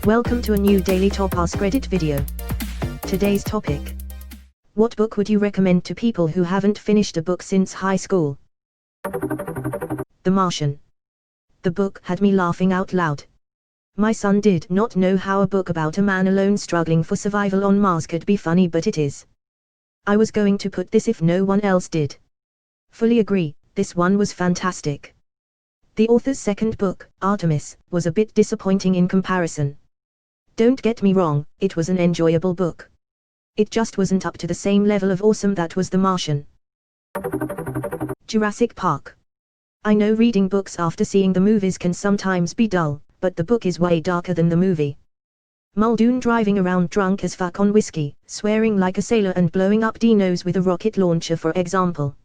Welcome to a new daily top Askreddit video. Today's topic. What book would you recommend to people who haven't finished a book since high school? The Martian. The book had me laughing out loud. My son did not know how a book about a man alone struggling for survival on Mars could be funny, but it is. I was going to put this if no one else did. Fully agree, this one was fantastic. The author's second book, Artemis, was a bit disappointing in comparison. Don't get me wrong, it was an enjoyable book. It just wasn't up to the same level of awesome that was The Martian. Jurassic Park. I know reading books after seeing the movies can sometimes be dull, but the book is way darker than the movie. Muldoon driving around drunk as fuck on whiskey, swearing like a sailor and blowing up dinos with a rocket launcher, for example.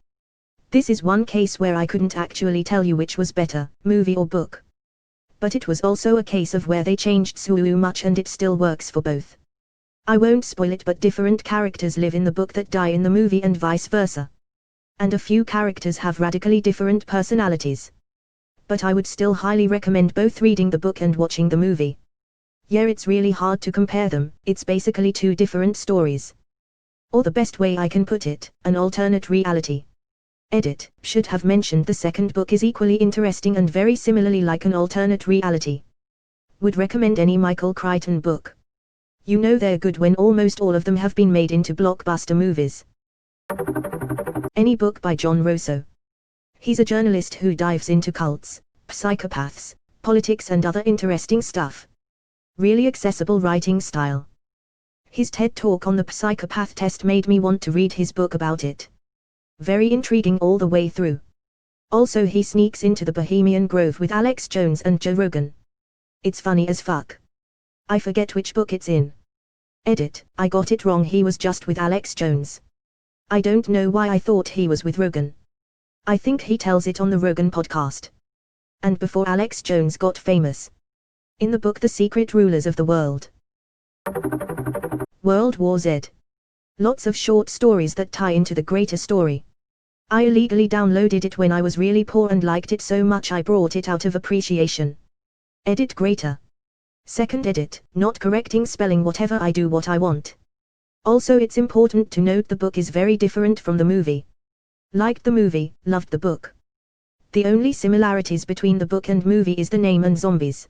This is one case where I couldn't actually tell you which was better, movie or book. But it was also a case of where they changed so much and it still works for both. I won't spoil it, but different characters live in the book that die in the movie and vice versa. And a few characters have radically different personalities. But I would still highly recommend both reading the book and watching the movie. Yeah, it's really hard to compare them, it's basically two different stories. Or the best way I can put it, an alternate reality. Edit, should have mentioned the second book is equally interesting and very similarly like an alternate reality. Would recommend any Michael Crichton book. You know they're good when almost all of them have been made into blockbuster movies. Any book by John Rosso. He's a journalist who dives into cults, psychopaths, politics and other interesting stuff. Really accessible writing style. His TED talk on the psychopath test made me want to read his book about it. Very intriguing all the way through. Also he sneaks into the Bohemian Grove with Alex Jones and Joe Rogan. It's funny as fuck. I forget which book it's in. Edit, I got it wrong, he was just with Alex Jones. I don't know why I thought he was with Rogan. I think he tells it on the Rogan podcast. And before Alex Jones got famous. In the book The Secret Rulers of the World. World War Z. Lots of short stories that tie into the greater story. I illegally downloaded it when I was really poor and liked it so much I brought it out of appreciation. Edit greater. Second edit, not correcting spelling, whatever, I do what I want. Also it's important to note the book is very different from the movie. Liked the movie, loved the book. The only similarities between the book and movie is the name and zombies.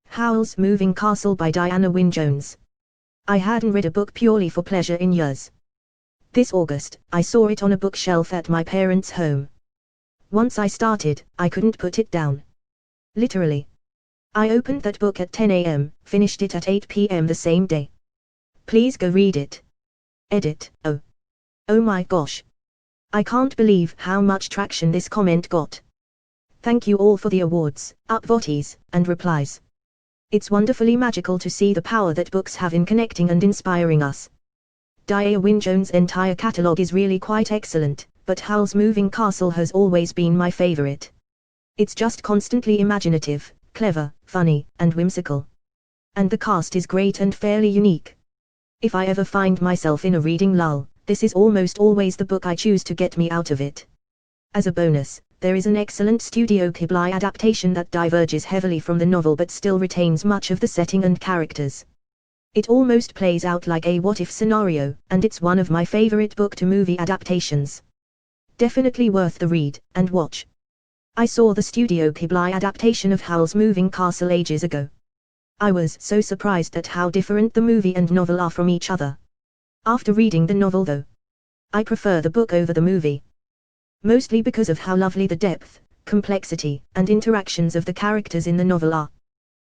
Howl's Moving Castle by Diana Wynne Jones. I hadn't read a book purely for pleasure in years. This August, I saw it on a bookshelf at my parents' home. Once I started, I couldn't put it down. Literally. I opened that book at 10 a.m., finished it at 8 p.m. the same day. Please go read it. Edit, oh. Oh my gosh. I can't believe how much traction this comment got. Thank you all for the awards, upvotes, and replies. It's wonderfully magical to see the power that books have in connecting and inspiring us. Diana Wynne Jones' entire catalogue is really quite excellent, but Howl's Moving Castle has always been my favorite. It's just constantly imaginative, clever, funny, and whimsical. And the cast is great and fairly unique. If I ever find myself in a reading lull, this is almost always the book I choose to get me out of it. As a bonus, there is an excellent Studio Ghibli adaptation that diverges heavily from the novel but still retains much of the setting and characters. It almost plays out like a what-if scenario, and it's one of my favorite book-to-movie adaptations. Definitely worth the read, and watch. I saw the Studio Ghibli adaptation of Howl's Moving Castle ages ago. I was so surprised at how different the movie and novel are from each other. After reading the novel though, I prefer the book over the movie. Mostly because of how lovely the depth, complexity, and interactions of the characters in the novel are.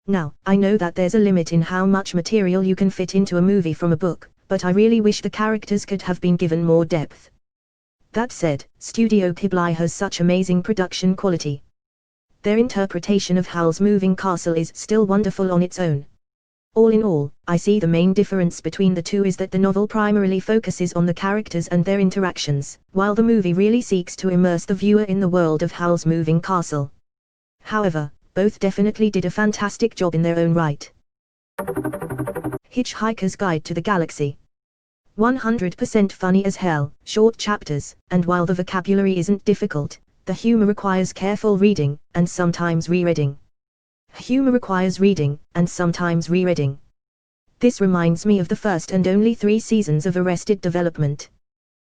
Now, I know that there's a limit in how much material you can fit into a movie from a book, but I really wish the characters could have been given more depth. That said, Studio Ghibli has such amazing production quality. Their interpretation of Howl's Moving Castle is still wonderful on its own. All in all, I see the main difference between the two is that the novel primarily focuses on the characters and their interactions, while the movie really seeks to immerse the viewer in the world of Howl's Moving Castle. However, both definitely did a fantastic job in their own right. Hitchhiker's Guide to the Galaxy. 100% funny as hell, short chapters, and while the vocabulary isn't difficult, the humor requires careful reading, and sometimes rereading. Humor requires reading, and sometimes rereading. This reminds me of the first and only 3 seasons of Arrested Development.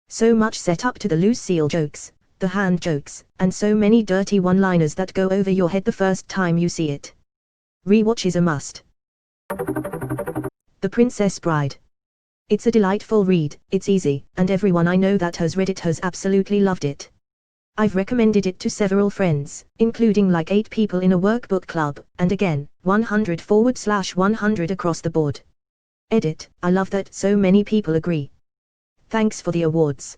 So much set up to the Lucille jokes, the hand jokes, and so many dirty one-liners that go over your head the first time you see it. Rewatch is a must. The Princess Bride. It's a delightful read, it's easy, and everyone I know that has read it has absolutely loved it. I've recommended it to several friends, including like 8 people in a workbook club, and again, 100/100 across the board. Edit, I love that so many people agree. Thanks for the awards.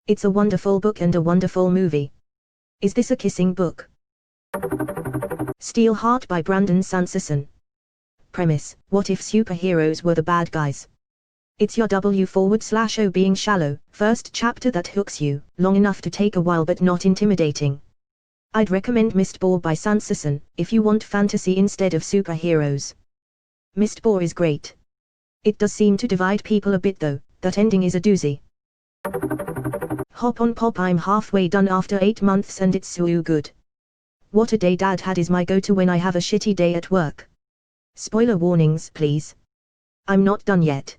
It's a wonderful book and a wonderful movie. Is this a kissing book? Steel Heart by Brandon Sanderson. Premise, what if superheroes were the bad guys? It's your W/O being shallow, first chapter that hooks you, long enough to take a while but not intimidating. I'd recommend Mistborn by Sanderson, if you want fantasy instead of superheroes. Mistborn is great. It does seem to divide people a bit though, that ending is a doozy. Hop on Pop, I'm halfway done after 8 months and it's so good. What a Day Dad Had is my go-to when I have a shitty day at work. Spoiler warnings please. I'm not done yet.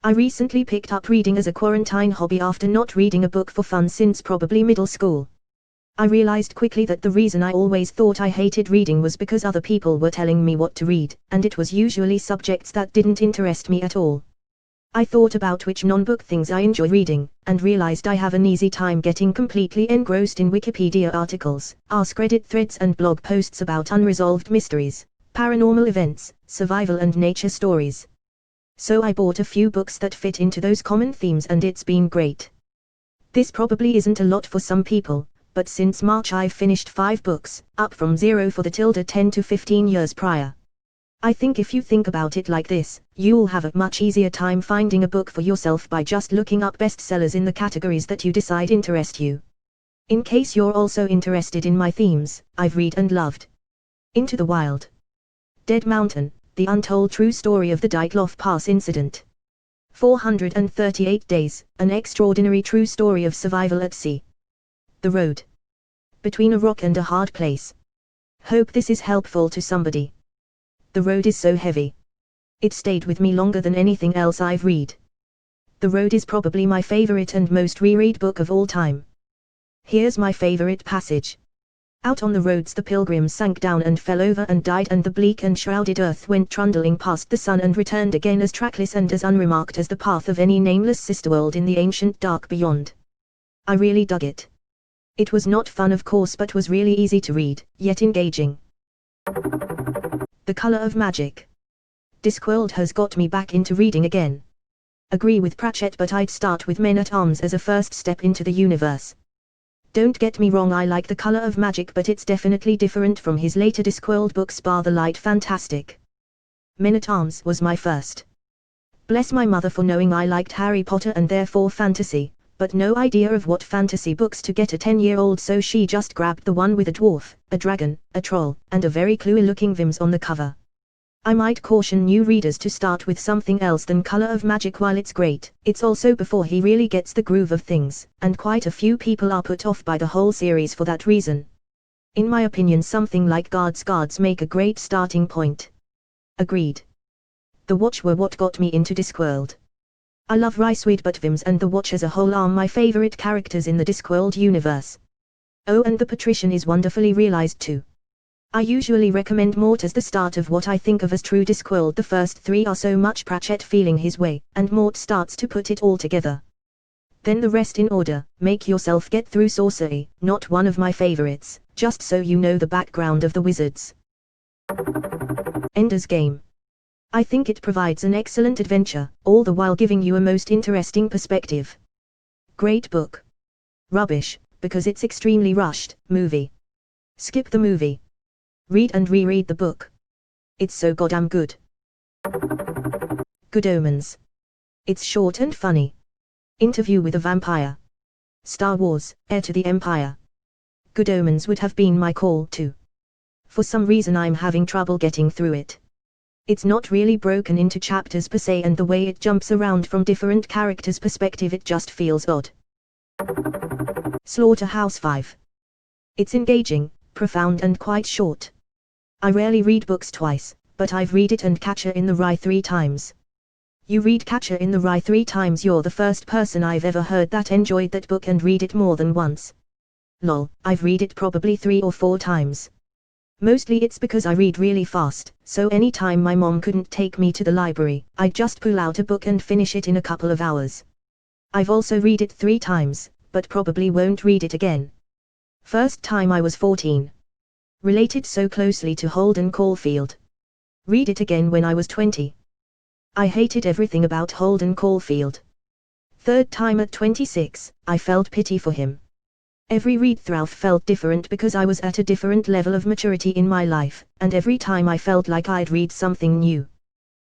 I recently picked up reading as a quarantine hobby after not reading a book for fun since probably middle school. I realized quickly that the reason I always thought I hated reading was because other people were telling me what to read, and it was usually subjects that didn't interest me at all. I thought about which non-book things I enjoy reading, and realized I have an easy time getting completely engrossed in Wikipedia articles, Askreddit threads and blog posts about unresolved mysteries, paranormal events, survival and nature stories. So I bought a few books that fit into those common themes and it's been great. This probably isn't a lot for some people, but since March I've finished 5 books, up from 0 for the 10 to 15 years prior. I think if you think about it like this, you'll have a much easier time finding a book for yourself by just looking up bestsellers in the categories that you decide interest you. In case you're also interested in my themes, I've read and loved Into the Wild, Dead Mountain, The Untold True Story of the Dyatlov Pass Incident, 438 Days, An Extraordinary True Story of Survival at Sea, The Road, Between a Rock and a Hard Place. Hope this is helpful to somebody. The Road is so heavy. It stayed with me longer than anything else I've read. The Road is probably my favorite and most reread book of all time. Here's my favorite passage. Out on the roads the pilgrims sank down and fell over and died, and the bleak and shrouded earth went trundling past the sun and returned again as trackless and as unremarked as the path of any nameless sisterworld in the ancient dark beyond. I really dug it. It was not fun of course, but was really easy to read, yet engaging. The Color of Magic. Discworld has got me back into reading again. Agree with Pratchett, but I'd start with Men-at-Arms as a first step into the universe. Don't get me wrong, I like The Color of Magic, but it's definitely different from his later Discworld books bar The Light Fantastic. Men-at-Arms was my first. Bless my mother for knowing I liked Harry Potter and therefore fantasy, but no idea of what fantasy books to get a 10-year-old, so she just grabbed the one with a dwarf, a dragon, a troll, and a very cluey-looking Vims on the cover. I might caution new readers to start with something else than Color of Magic. While it's great, it's also before he really gets the groove of things, and quite a few people are put off by the whole series for that reason. In my opinion, something like Guards make a great starting point. Agreed. The Watch were what got me into Discworld. I love Riceweed, but Vims and the Watch as a whole are my favorite characters in the Discworld universe. Oh, and the Patrician is wonderfully realized too. I usually recommend Mort as the start of what I think of as true Discworld. The first 3 are so much Pratchett feeling his way, and Mort starts to put it all together. Then the rest in order. Make yourself get through Sorcery, not one of my favorites, just so you know the background of the wizards. Ender's Game. I think it provides an excellent adventure, all the while giving you a most interesting perspective. Great book. Rubbish, because it's extremely rushed. Movie. Skip the movie. Read and reread the book. It's so goddamn good. Good Omens. It's short and funny. Interview with a Vampire. Star Wars, Heir to the Empire. Good Omens would have been my call too. For some reason I'm having trouble getting through it. It's not really broken into chapters per se, and the way it jumps around from different characters' perspective, it just feels odd. Slaughterhouse 5. It's engaging, profound and quite short. I rarely read books twice, but I've read it and Catcher in the Rye 3 times. You read Catcher in the Rye 3 times? You're the first person I've ever heard that enjoyed that book and read it more than once. Lol, I've read it probably 3 or 4 times. Mostly it's because I read really fast, so anytime my mom couldn't take me to the library, I'd just pull out a book and finish it in a couple of hours. I've also read it 3 times, but probably won't read it again. First time I was 14. Related so closely to Holden Caulfield. Read it again when I was 20. I hated everything about Holden Caulfield. Third time at 26, I felt pity for him. Every read-through felt different because I was at a different level of maturity in my life, and every time I felt like I'd read something new.